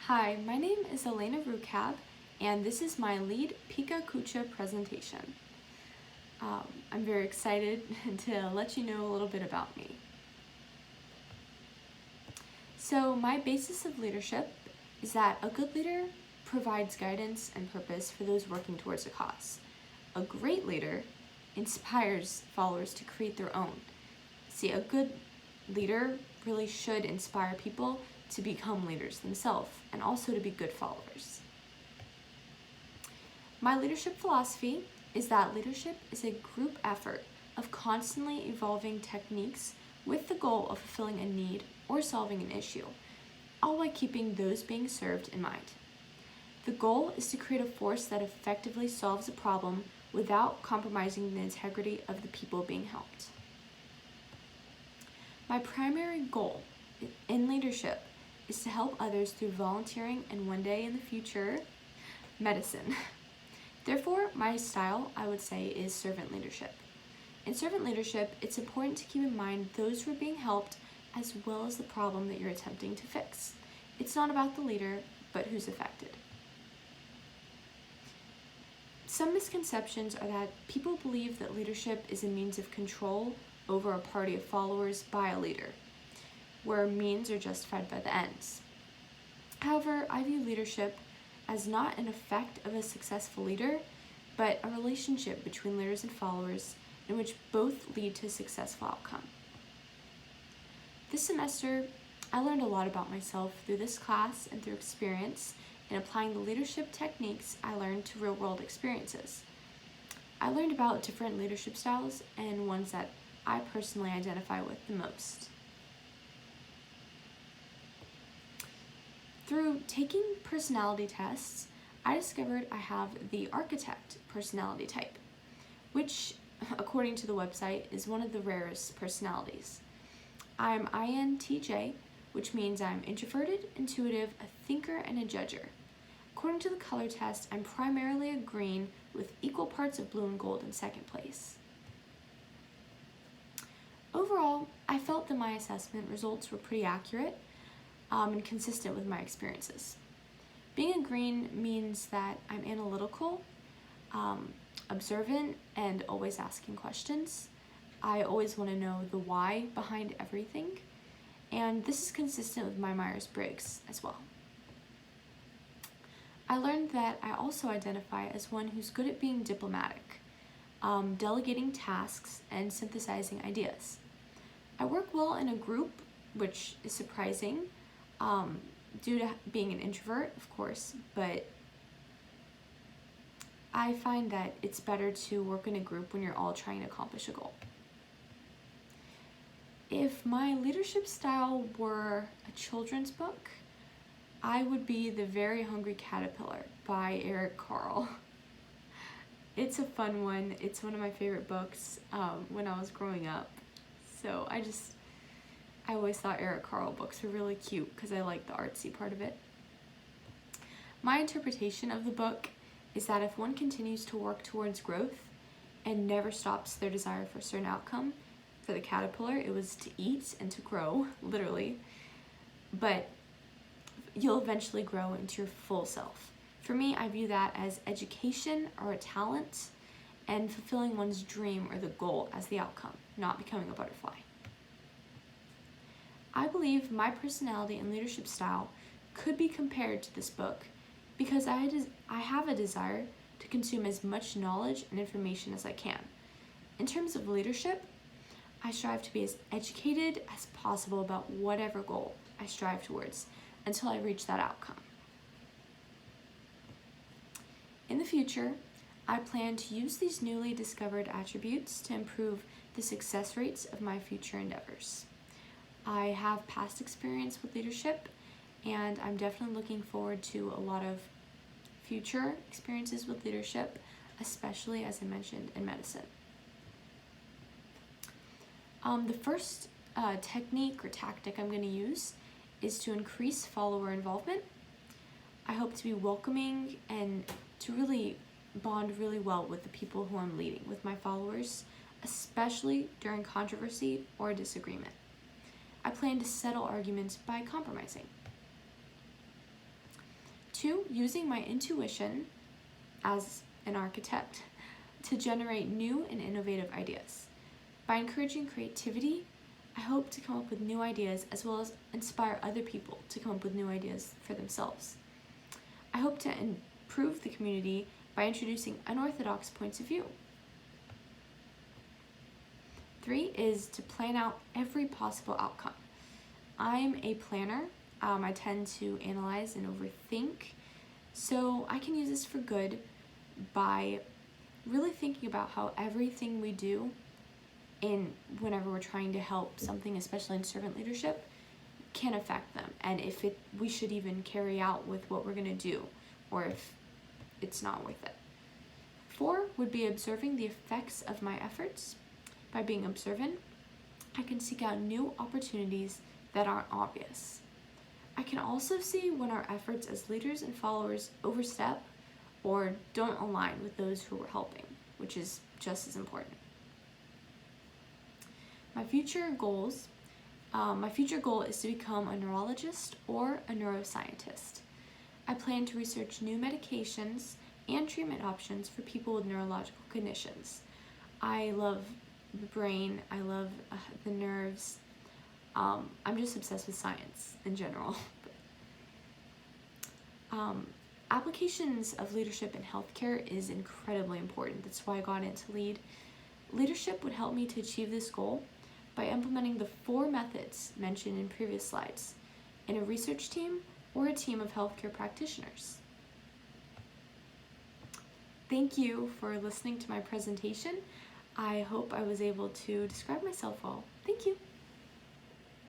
Hi, my name is Elena Rukab, and this is my lead Pika Kucha presentation. I'm very excited to let you know a little bit about me. So my basis of leadership is that a good leader provides guidance and purpose for those working towards a cause. A great leader inspires followers to create their own. See, a good leader really should inspire people to become leaders themselves and also to be good followers. My leadership philosophy is that leadership is a group effort of constantly evolving techniques with the goal of fulfilling a need or solving an issue, all while keeping those being served in mind. The goal is to create a force that effectively solves a problem without compromising the integrity of the people being helped. My primary goal in leadership is to help others through volunteering and one day in the future, medicine. Therefore, my style, I would say, is servant leadership. In servant leadership, it's important to keep in mind those who are being helped as well as the problem that you're attempting to fix. It's not about the leader, but who's affected. Some misconceptions are that people believe that leadership is a means of control over a party of followers by a leader, where means are justified by the ends. However, I view leadership as not an effect of a successful leader, but a relationship between leaders and followers in which both lead to a successful outcome. This semester, I learned a lot about myself through this class and through experience in applying the leadership techniques I learned to real-world experiences. I learned about different leadership styles and ones that I personally identify with the most. Through taking personality tests, I discovered I have the architect personality type, which, according to the website, is one of the rarest personalities. I'm INTJ, which means I'm introverted, intuitive, a thinker, and a judger. According to the color test, I'm primarily a green with equal parts of blue and gold in second place. Overall, I felt that my assessment results were pretty accurate and consistent with my experiences. Being a green means that I'm analytical, observant, and always asking questions. I always want to know the why behind everything, and this is consistent with my Myers-Briggs as well. I learned that I also identify as one who's good at being diplomatic, delegating tasks, and synthesizing ideas. I work well in a group, which is surprising, due to being an introvert, of course, but I find that it's better to work in a group when you're all trying to accomplish a goal. If my leadership style were a children's book, I would be The Very Hungry Caterpillar by Eric Carle. It's a fun one. It's one of my favorite books when I was growing up. So I always thought Eric Carle books were really cute because I like the artsy part of it. My interpretation of the book is that if one continues to work towards growth and never stops their desire for a certain outcome, for the caterpillar, it was to eat and to grow, literally, but you'll eventually grow into your full self. For me, I view that as education or a talent and fulfilling one's dream or the goal as the outcome, not becoming a butterfly. I believe my personality and leadership style could be compared to this book because I have a desire to consume as much knowledge and information as I can. In terms of leadership, I strive to be as educated as possible about whatever goal I strive towards until I reach that outcome. In the future, I plan to use these newly discovered attributes to improve the success rates of my future endeavors. I have past experience with leadership, and I'm definitely looking forward to a lot of future experiences with leadership, especially, as I mentioned, in medicine. The first technique or tactic I'm going to use is to increase follower involvement. I hope to be welcoming and to really bond really well with the people who I'm leading, with my followers, especially during controversy or disagreement. I plan to settle arguments by compromising. 2, using my intuition as an architect to generate new and innovative ideas. By encouraging creativity, I hope to come up with new ideas as well as inspire other people to come up with new ideas for themselves. I hope to improve the community by introducing unorthodox points of view. 3 is to plan out every possible outcome. I'm a planner. I tend to analyze and overthink, so I can use this for good by really thinking about how everything we do whenever we're trying to help something, especially in servant leadership, can affect them, and if we should even carry out with what we're going to do, or if it's not worth it. 4 would be observing the effects of my efforts. By being observant, I can seek out new opportunities that aren't obvious. I can also see when our efforts as leaders and followers overstep or don't align with those who we're helping, which is just as important. My future goal is to become a neurologist or a neuroscientist. I plan to research new medications and treatment options for people with neurological conditions. I love the brain, I love the nerves. I'm just obsessed with science in general. Applications of leadership in healthcare is incredibly important. That's why I got into LEAD. Leadership would help me to achieve this goal by implementing the 4 methods mentioned in previous slides in a research team or a team of healthcare practitioners. Thank you for listening to my presentation. I hope I was able to describe myself well. Thank you.